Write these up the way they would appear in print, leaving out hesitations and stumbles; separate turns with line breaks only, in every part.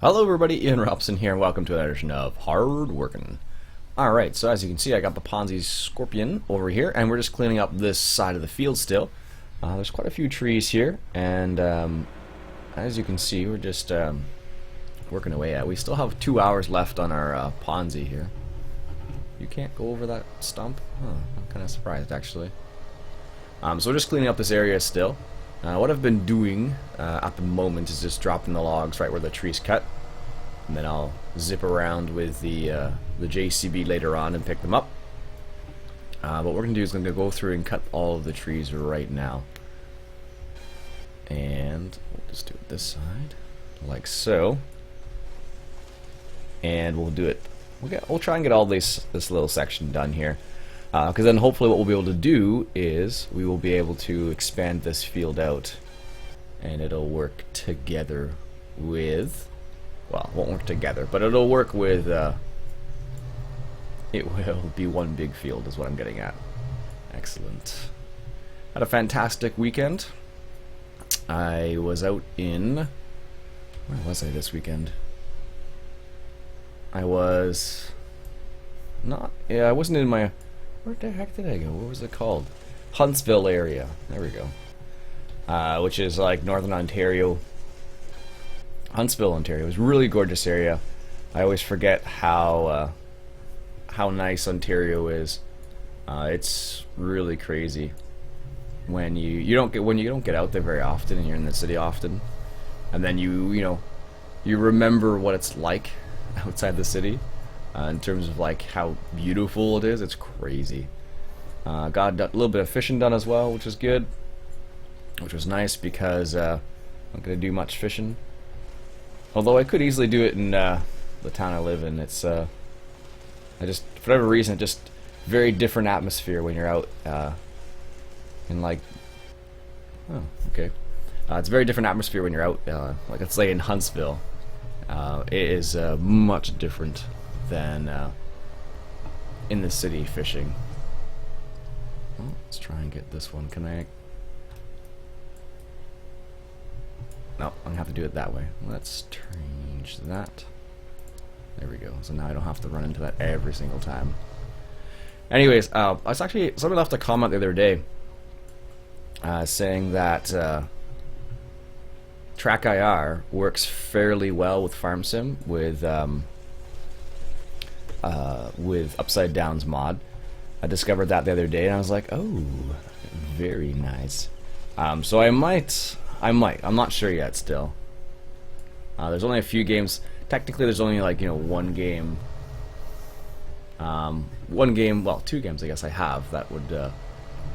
Hello everybody, Ian Robson here, and welcome to another edition of Hard Workin'. Alright, so as you can see, I got the Ponzi Scorpion over here, and we're just cleaning up this side of the field still. There's quite a few trees here, and as you can see, we're just working away at. We still have 2 hours left on our Ponzi here. You can't go over that stump? Huh, I'm kind of surprised, actually. So we're just cleaning up this area still. What I've been doing at the moment is just dropping the logs right where the tree's cut, and then I'll zip around with the JCB later on and pick them up. What we're going to do is going to go through and cut all of the trees right now. And we'll just do it this side, like so. And we'll do it. We'll try and get all this little section done here. Because then hopefully what we'll be able to do is we will be able to expand this field out, and it'll work together with, well, it won't work together, but it'll work with, it will be one big field is what I'm getting at. Excellent. Had a fantastic weekend. I was out in, where was I this weekend? I was not, yeah, I wasn't in my, where the heck did I go? What was it called? Huntsville area. There we go. Which is like northern Ontario. Huntsville, Ontario. It was a really gorgeous area. I always forget how nice Ontario is. It's really crazy when you don't get out there very often, and you're in the city often, and then you remember what it's like outside the city. In terms of like how beautiful it is, it's crazy. Got a little bit of fishing done as well, which is good, which was nice because I'm not gonna do much fishing. Although I could easily do it in the town I live in. It's I just, for whatever reason, just very different atmosphere when you're out in like, oh, okay. It's a very different atmosphere when you're out, like let's say in Huntsville. It is much different than in the city fishing. Well, let's try and get this one. Can I? No, I'm gonna have to do it that way. Let's change that. There we go. So now I don't have to run into that every single time. Anyways, I was actually, somebody left a comment the other day saying that Track IR works fairly well with Farm Sim with Upside Down's mod. I discovered that the other day, and I was like, oh, very nice. So I might, I'm not sure yet still. There's only a few games, technically there's only like, one game, well, 2 games I guess I have that would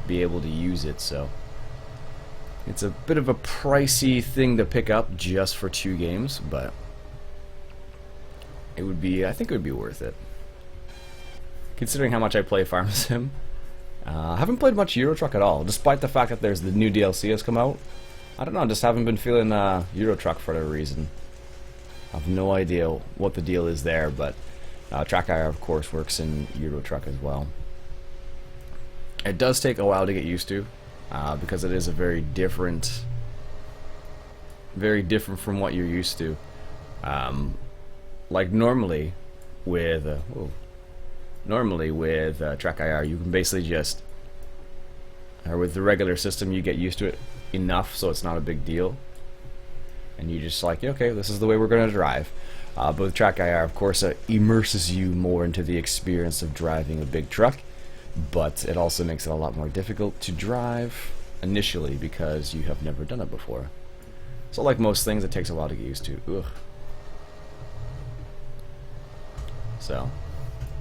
be able to use it, so it's a bit of a pricey thing to pick up just for 2 games, but it would be, I think it would be worth it. Considering how much I play Farm Sim. I haven't played much Euro Truck at all, despite the fact that there's the new DLC has come out. I don't know, just haven't been feeling Euro Truck for whatever reason. I have no idea what the deal is there, but Track IR, of course, works in Euro Truck as well. It does take a while to get used to, because it is a very different from what you're used to. Like normally with Track IR, you can basically just, or with the regular system, you get used to it enough so it's not a big deal, and you just like, okay, this is the way we're going to drive. But with Track IR, of course, it immerses you more into the experience of driving a big truck, but it also makes it a lot more difficult to drive initially because you have never done it before. So like most things, it takes a while to get used to. Ugh. So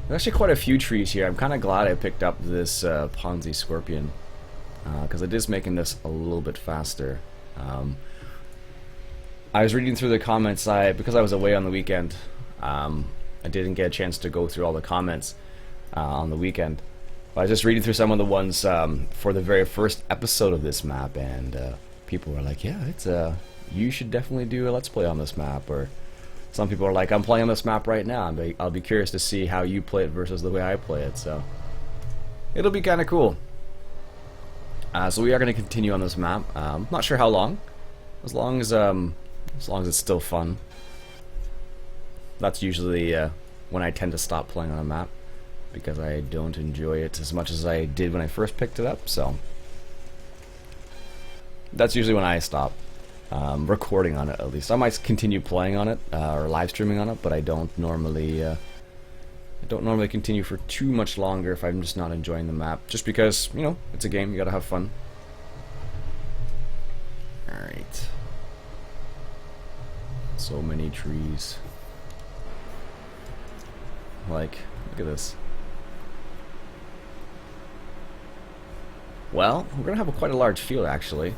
there's actually quite a few trees here. I'm kind of glad I picked up this Ponzi Scorpion, because it is making this a little bit faster. I was reading through the comments, because I was away on the weekend, I didn't get a chance to go through all the comments on the weekend. But I was just reading through some of the ones for the very first episode of this map, and people were like, yeah, it's you should definitely do a Let's Play on this map, or some people are like, I'm playing on this map right now. I'll be curious to see how you play it versus the way I play it, so it'll be kind of cool. So we are going to continue on this map. Not sure how long, as long as it's still fun. That's usually when I tend to stop playing on a map, because I don't enjoy it as much as I did when I first picked it up. So that's usually when I stop recording on it. At least I might continue playing on it or live streaming on it, but I don't normally continue for too much longer if I'm just not enjoying the map. Just because, you know, it's a game, you gotta have fun. Alright. So many trees. Like, look at this. Well, we're gonna have quite a large field, actually.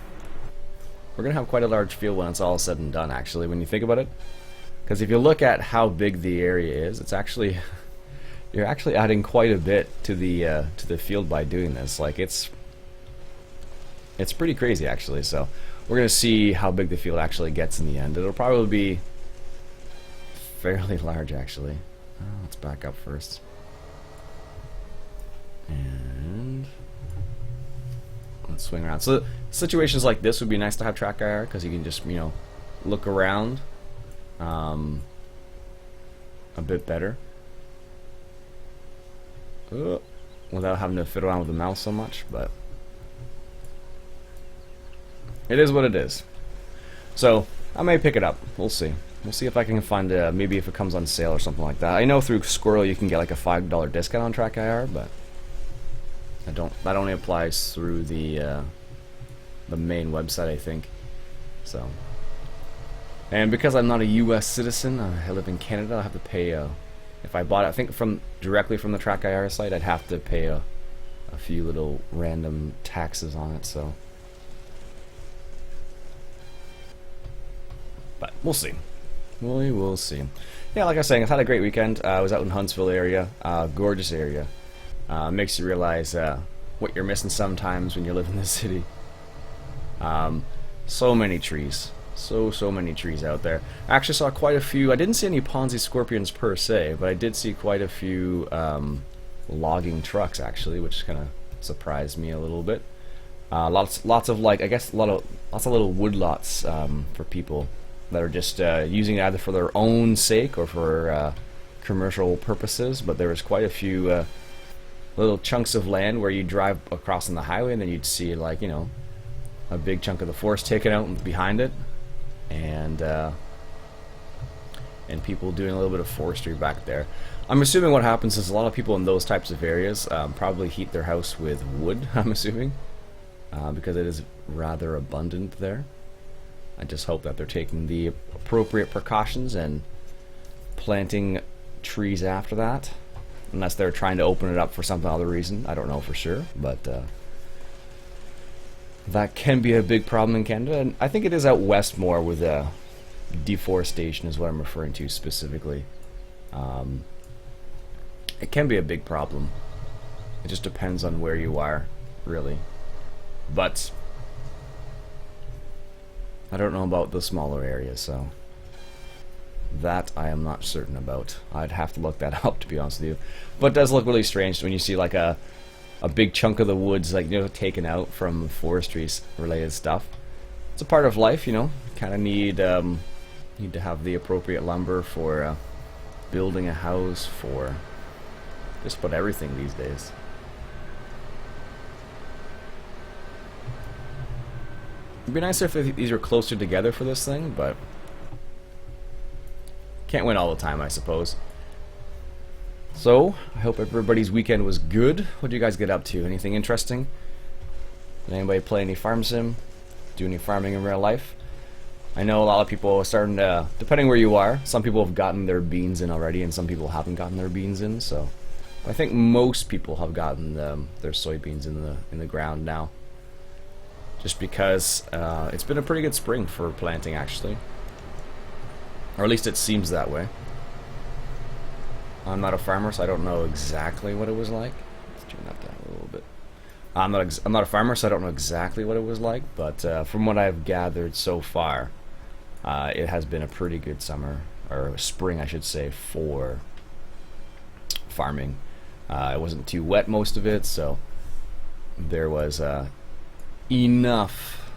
We're gonna have quite a large field when it's all said and done, actually, when you think about it. Because if you look at how big the area is, it's actually... You're actually adding quite a bit to the field by doing this. Like, it's pretty crazy, actually. So we're gonna see how big the field actually gets in the end. It'll probably be fairly large, actually. Let's back up first. And let's swing around. So situations like this would be nice to have track IR, because you can just, you know, look around a bit better without having to fiddle around with the mouse so much. But it is what it is. So I may pick it up. We'll see. We'll see if I can find maybe if it comes on sale or something like that. I know through Squirrel you can get like a $5 discount on track IR, but that only applies through the main website, I think. So, and because I'm not a U.S. citizen, I live in Canada, I have to pay if I bought it, I think directly from the track IR site, I'd have to pay a few little random taxes on it. So, but we'll see. We will see. Yeah, like I was saying, I've had a great weekend. I was out in Huntsville area, gorgeous area. Makes you realize what you're missing sometimes when you live in the city. So many trees. So many trees out there. I actually saw quite a few. I didn't see any Ponzi scorpions per se, but I did see quite a few logging trucks, actually, which kind of surprised me a little bit. Lots of, like, I guess lots of little woodlots for people that are just using it either for their own sake or for commercial purposes. But there was quite a few little chunks of land where you drive across on the highway, and then you'd see, like, you know, a big chunk of the forest taken out behind it, and people doing a little bit of forestry back there. I'm assuming what happens is a lot of people in those types of areas probably heat their house with wood, I'm assuming, because it is rather abundant there. I just hope that they're taking the appropriate precautions and planting trees after that, unless they're trying to open it up for some other reason. I don't know for sure, but that can be a big problem in Canada, and I think it is out west more with deforestation is what I'm referring to specifically. It can be a big problem. It just depends on where you are, really. But I don't know about the smaller areas, so that I am not certain about. I'd have to look that up, to be honest with you. But it does look really strange when you see like a big chunk of the woods, like, you know, taken out from forestry related stuff. It's a part of life, you know. Kind of need to have the appropriate lumber for building a house, for just about everything these days. It'd be nicer if these were closer together for this thing, but can't win all the time, I suppose. So, I hope everybody's weekend was good. What did you guys get up to? Anything interesting? Did anybody play any farm sim? Do any farming in real life? I know a lot of people are starting to, depending where you are, some people have gotten their beans in already and some people haven't gotten their beans in, so I think most people have gotten their soybeans in the ground now. Just because it's been a pretty good spring for planting, actually. Or at least it seems that way. I'm not a farmer, so I don't know exactly what it was like. Let's turn that down a little bit. I'm not a farmer, so I don't know exactly what it was like, but from what I've gathered so far, it has been a pretty good summer, or spring, I should say, for farming. It wasn't too wet most of it, so there was enough.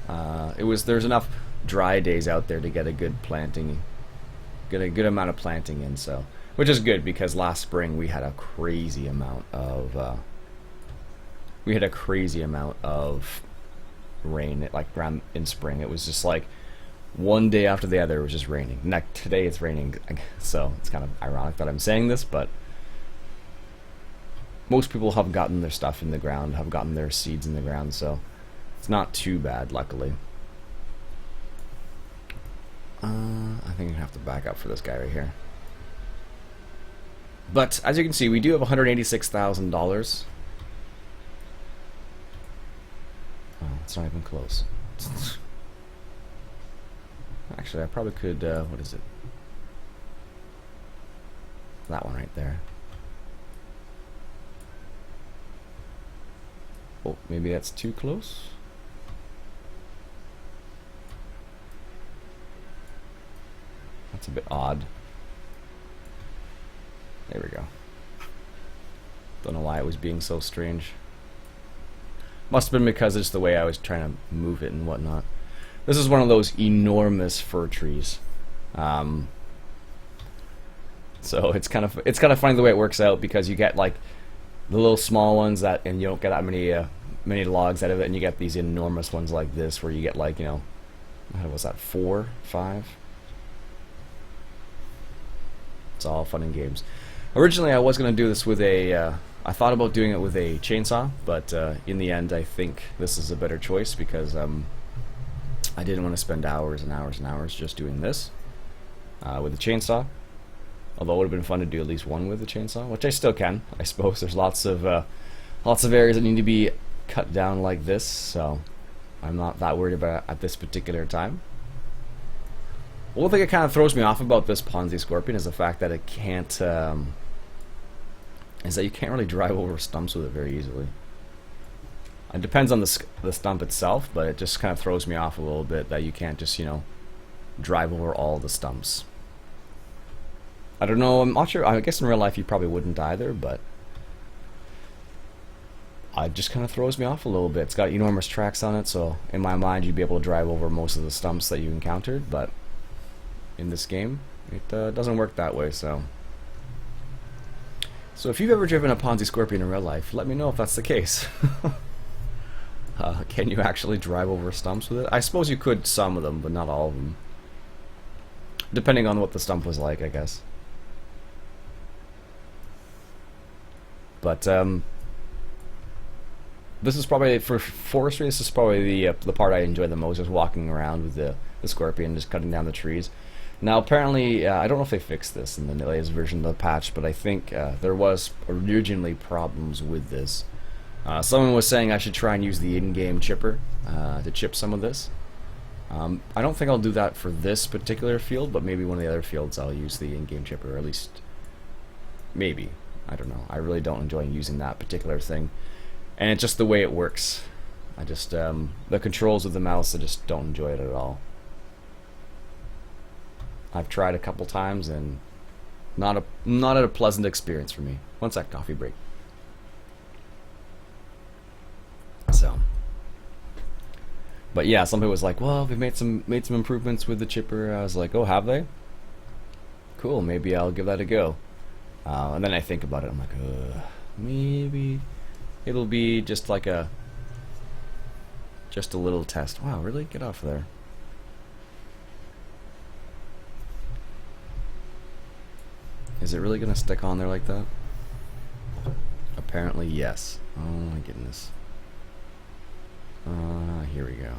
There's enough dry days out there to get a good planting get a good amount of planting in, so which is good because last spring we had a crazy amount of rain. Like around in spring, it was just like one day after the other, it was just raining. Like today, it's raining, so it's kind of ironic that I'm saying this, but most people have gotten their stuff in the ground, have gotten their seeds in the ground, so it's not too bad, luckily. I think I have to back up for this guy right here. But as you can see, we do have $186,000. Oh, it's not even close. Actually, I probably could, what is it? That one right there. Oh, maybe that's too close? That's a bit odd. There we go. Don't know why it was being so strange. Must have been because it's the way I was trying to move it and whatnot. This is one of those enormous fir trees. So it's kind of funny the way it works out, because you get like the little small ones and you don't get that many logs out of it, and you get these enormous ones like this where you get like, you know, what was that, 4, 5? It's all fun and games. Originally I was going to do this with a I thought about doing it with a chainsaw, but in the end I think this is a better choice, because I didn't want to spend hours and hours and hours just doing this with a chainsaw. Although it would have been fun to do at least one with the chainsaw, which I still can, I suppose. There's lots of areas that need to be cut down like this, so I'm not that worried about it at this particular time. One thing that kind of throws me off about this Ponzi Scorpion is the fact that it can't, is that you can't really drive over stumps with it very easily. It depends on the stump itself, but it just kind of throws me off a little bit that you can't just, you know, drive over all the stumps. I don't know, I'm not sure, I guess in real life you probably wouldn't either, but it just kind of throws me off a little bit. It's got enormous tracks on it, so in my mind you'd be able to drive over most of the stumps that you encountered, but in this game it doesn't work that way. So if you've ever driven a Ponzi Scorpion in real life, let me know if that's the case. Can you actually drive over stumps with it? I suppose you could some of them, but not all of them, depending on what the stump was like, I guess. But this is probably, for forestry, this is probably the part I enjoy the most, just walking around with the Scorpion, just cutting down the trees. Now apparently, I don't know if they fixed this in the latest version of the patch, but I think there was originally problems with this. Someone was saying I should try and use the in-game chipper to chip some of this. I don't think I'll do that for this particular field, but maybe one of the other fields I'll use the in-game chipper, or at least maybe. I don't know. I really don't enjoy using that particular thing, and it's just the way it works. I just the controls of the mouse, I just don't enjoy it at all. I've tried a couple times and not a pleasant experience for me. One sec, coffee break. So, but yeah, somebody was like, "Well, we made some improvements with the chipper." I was like, "Oh, have they? Cool. Maybe I'll give that a go." And then I think about it. I'm like, maybe it'll be just like a little test. Wow, really? Get off there. Is it really gonna stick on there like that? Apparently, yes. Oh my goodness. Here we go.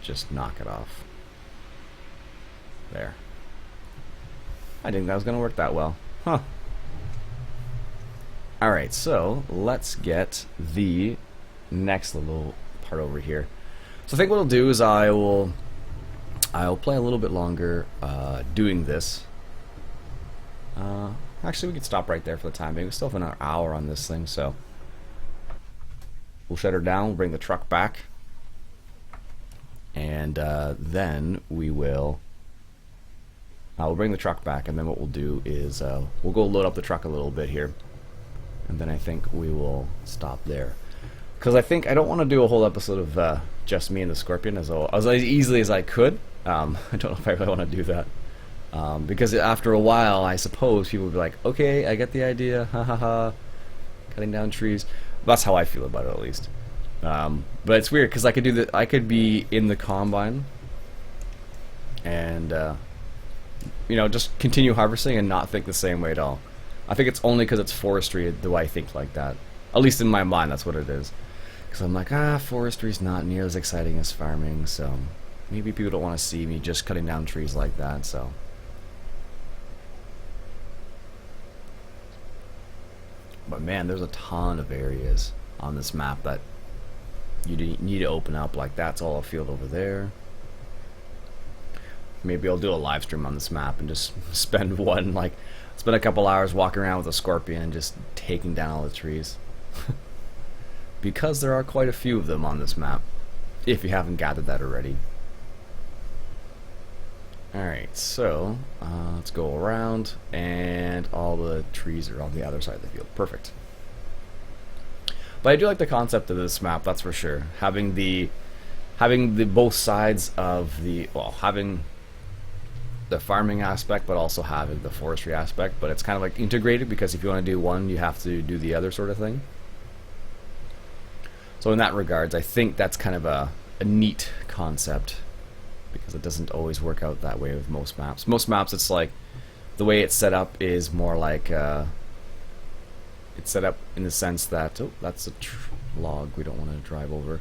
Just knock it off. There. I didn't think that was gonna work that well. Huh. Alright, so let's get the next little part over here. So I think what I'll do is I'll play a little bit longer doing this. Actually, we could stop right there for the time being. We still have an hour on this thing, so we'll shut her down, we'll bring the truck back, and then we'll bring the truck back, and then what we'll do is we'll go load up the truck a little bit here, and then I think we will stop there, because I don't want to do a whole episode of just me and the Scorpion as easily as I could. I don't know if I really want to do that. Because after a while, I suppose people would be like, okay, I get the idea, ha ha ha, cutting down trees. That's how I feel about it, at least. But it's weird because I could do that. I could be in the combine and you know, just continue harvesting and not think the same way at all. I think it's only because it's forestry do I think like that. At least in my mind, that's what it is. Because I'm like, forestry's not near as exciting as farming, so maybe people don't want to see me just cutting down trees like that, so. But man, there's a ton of areas on this map that you need to open up. Like, that's all a field over there. Maybe I'll do a live stream on this map and just spend a couple hours walking around with a scorpion and just taking down all the trees. Because there are quite a few of them on this map, if you haven't gathered that already. Alright, so let's go around, and all the trees are on the other side of the field. Perfect. But I do like the concept of this map, that's for sure. Having the both sides of having the farming aspect, but also having the forestry aspect. But it's kind of like integrated, because if you want to do one, you have to do the other sort of thing. So in that regards, I think that's kind of a neat concept, because it doesn't always work out that way with most maps. Most maps, it's like the way it's set up is more like it's set up in the sense that that's a log we don't want to drive over.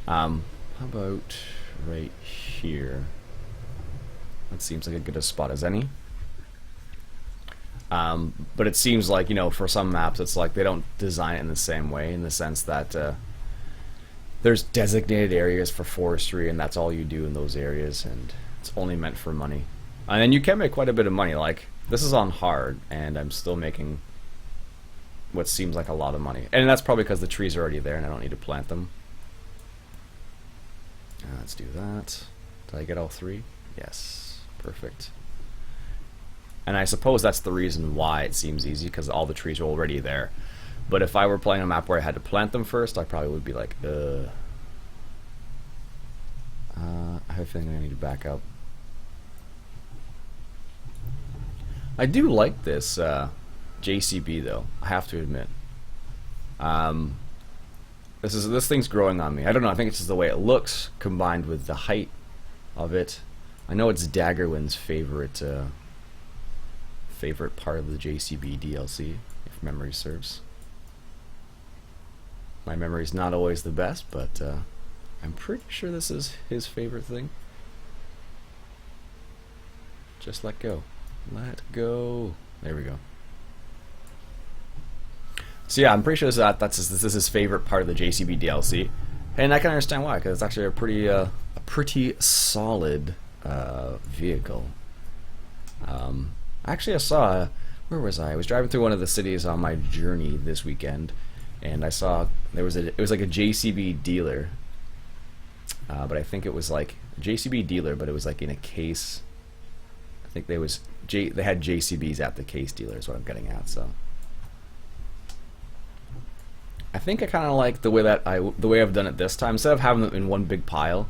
How about right here? That seems like a good a spot as any. But it seems like, you know, for some maps, it's like they don't design it in the same way, in the sense that there's designated areas for forestry, and that's all you do in those areas, and it's only meant for money. And then you can make quite a bit of money. Like, this is on hard, and I'm still making what seems like a lot of money. And that's probably because the trees are already there, and I don't need to plant them. Let's do that. Did I get all three? Yes. Perfect. And I suppose that's the reason why it seems easy, because all the trees are already there. But if I were playing a map where I had to plant them first, I probably would be like, I have a feeling I need to back up. I do like this JCB though, I have to admit. This thing's growing on me. I don't know, I think it's just the way it looks combined with the height of it. I know it's Daggerwind's favorite part of the JCB DLC, if memory serves. My memory's not always the best, but I'm pretty sure this is his favorite thing. Just let go. Let go. There we go. So yeah, I'm pretty sure this is his favorite part of the JCB DLC, and I can understand why, because it's actually a pretty solid vehicle. Actually, I saw, where was I? I was driving through one of the cities on my journey this weekend, and I saw it was like a JCB dealer, but I think it was like a JCB dealer, but it was like in a case. I think they had JCBs at the case dealer is what I'm getting at. So I think I kind of like the way I've done it this time. Instead of having them in one big pile,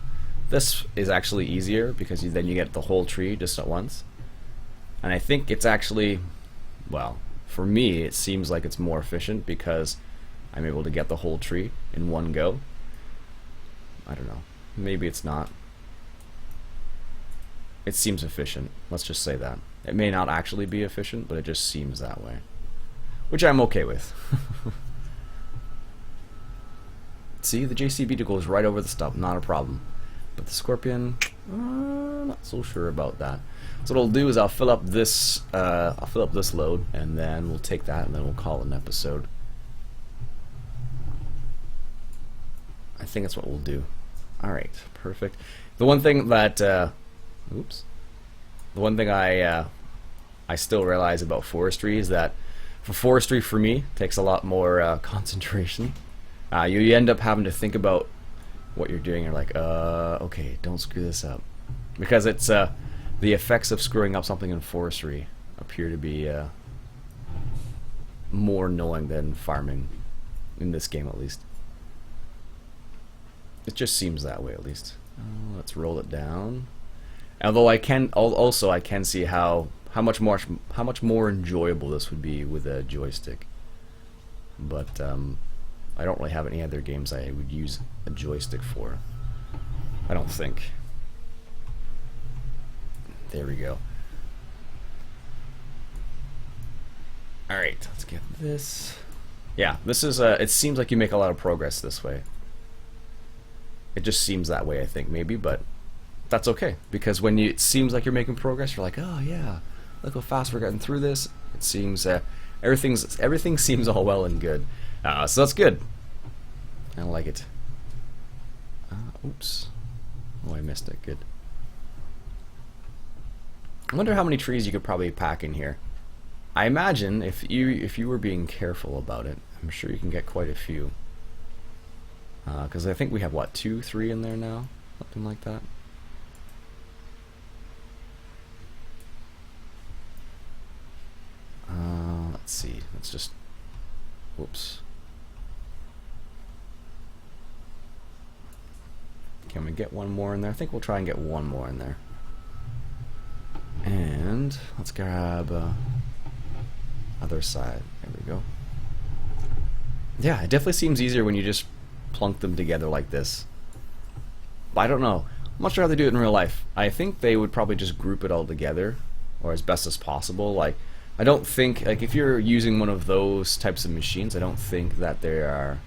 this is actually easier, because then you get the whole tree just at once. And I think it's actually, well, for me, it seems like it's more efficient, because I'm able to get the whole tree in one go. I don't know. Maybe it's not. It seems efficient. Let's just say that. It may not actually be efficient, but it just seems that way. Which I'm okay with. See, the JCB goes right over the stump, not a problem. But the Scorpion, not so sure about that. So what I'll do is I'll fill up this load, and then we'll take that, and then we'll call it an episode. I think that's what we'll do. All right, perfect. The one thing that, the one thing I still realize about forestry is that forestry for me takes a lot more concentration. You end up having to think about what you're doing. You're like, okay, don't screw this up, because it's the effects of screwing up something in forestry appear to be more annoying than farming, in this game at least. It just seems that way, at least. Let's roll it down. Although also I can see how much more enjoyable this would be with a joystick. But I don't really have any other games I would use a joystick for. I don't think. There we go. Alright, let's get this. Yeah, this is, it seems like you make a lot of progress this way. It just seems that way, I think, maybe, but that's okay. Because when it seems like you're making progress, you're like, oh yeah, look how fast we're getting through this. It seems, everything seems all well and good. So that's good. I like it. Oops. Oh, I missed it. Good. I wonder how many trees you could probably pack in here. I imagine if you were being careful about it, I'm sure you can get quite a few. Because I think we have, what, 2, 3 in there now? Something like that. Let's see. Let's just... Whoops. Can we get one more in there? I think we'll try and get one more in there. And let's grab other side. There we go. Yeah, it definitely seems easier when you just plunk them together like this. But I don't know. I'm not sure how they do it in real life. I think they would probably just group it all together, or as best as possible. Like, I don't think, like, if you're using one of those types of machines, I don't think that they are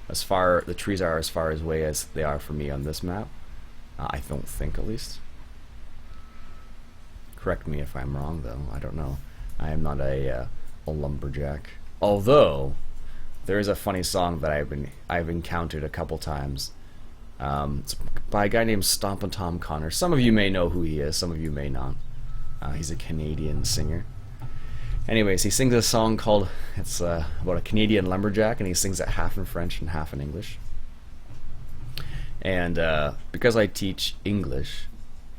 the trees are as far away as they are for me on this map. I don't think, at least. Correct me if I'm wrong, though. I don't know. I am not a lumberjack. Although there is a funny song that I've encountered a couple times. It's by a guy named Stompin' Tom Connor. Some of you may know who he is. Some of you may not. He's a Canadian singer. Anyways, he sings a song called, it's about a Canadian lumberjack, and he sings it half in French and half in English. And because I teach English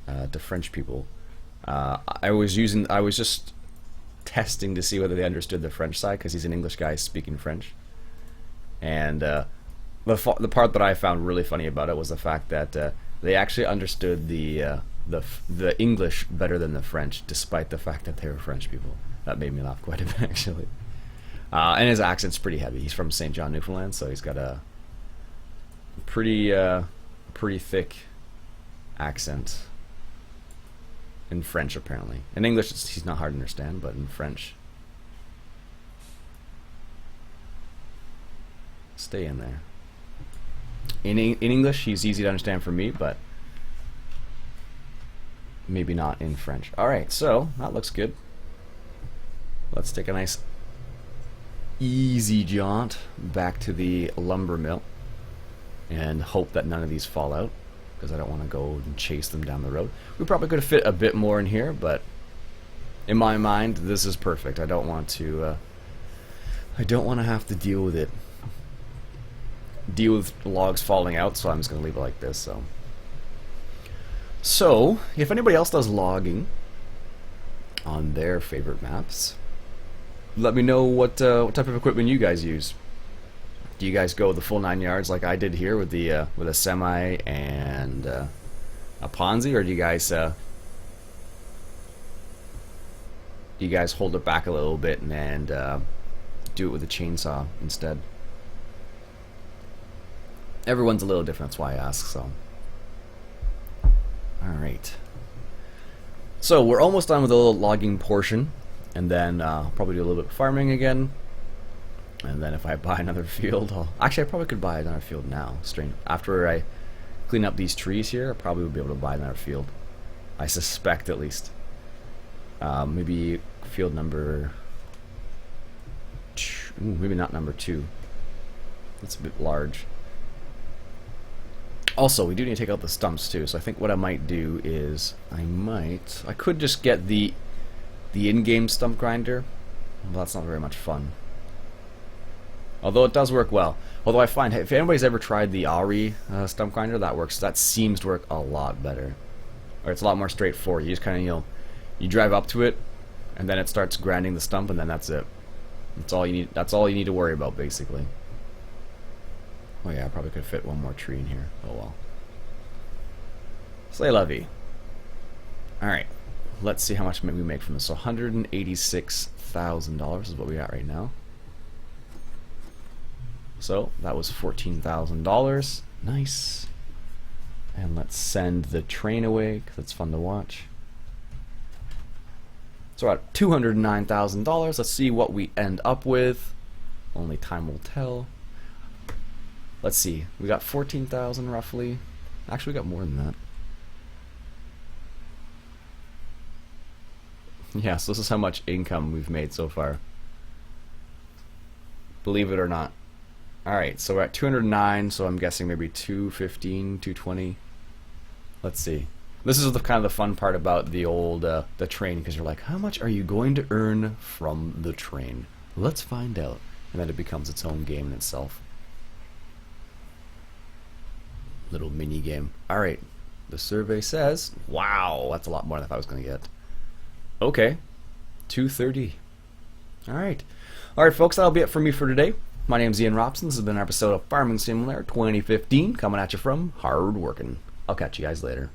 to French people, I was just testing to see whether they understood the French side, because he's an English guy speaking French. And the part that I found really funny about it was the fact that they actually understood the English better than the French, despite the fact that they were French people. That made me laugh quite a bit, actually. And his accent's pretty heavy. He's from St. John, Newfoundland, so he's got a pretty thick accent. In French, apparently. In English, he's not hard to understand, but in French... Stay in there. In English, he's easy to understand for me, but maybe not in French. Alright, so, that looks good. Let's take a nice easy jaunt back to the lumber mill and hope that none of these fall out, because I don't want to go and chase them down the road. We probably could have fit a bit more in here, but in my mind, this is perfect. I don't want to have to deal with it. Deal with logs falling out, so I'm just going to leave it like this. So, if anybody else does logging on their favorite maps, let me know what type of equipment you guys use. Do you guys go the full 9 yards like I did here with the with a semi and a Ponzi, or do you guys hold it back a little bit and do it with a chainsaw instead? Everyone's a little different, that's why I ask. So, all right. So we're almost done with the little logging portion, and then probably do a little bit of farming again. And then if I buy another field, actually I probably could buy another field now. After I clean up these trees here, I probably would be able to buy another field. I suspect, at least. Maybe field number... maybe not number 2. That's a bit large. Also, we do need to take out the stumps too, so I think what I might do is I could just get the in-game stump grinder. Well, that's not very much fun. Although it does work well. Although I find, if anybody's ever tried the Ari stump grinder, that seems to work a lot better. Or it's a lot more straightforward. You just kind of, you drive up to it, and then it starts grinding the stump, and then that's it. That's all you need. That's all you need to worry about, basically. Oh yeah, I probably could fit one more tree in here. Oh well. C'est la vie. Alright, let's see how much we make from this. So $186,000 is what we got right now. So that was $14,000. Nice. And let's send the train away because it's fun to watch. So we're at $209,000. Let's see what we end up with. Only time will tell. Let's see. We got 14,000 roughly. Actually, we got more than that. Yeah, so this is how much income we've made so far. Believe it or not. Alright, so we're at 209, so I'm guessing maybe 215, 220. Let's see. This is the kind of the fun part about the old the train, because you're like, how much are you going to earn from the train? Let's find out. And then it becomes its own game in itself. Little mini game. Alright, the survey says, wow, that's a lot more than I thought I was going to get. Okay, 230. Alright. Alright, folks, that'll be it for me for today. My name's Iain Robson. This has been an episode of Farming Simulator 2015, coming at you from Hard Working. I'll catch you guys later.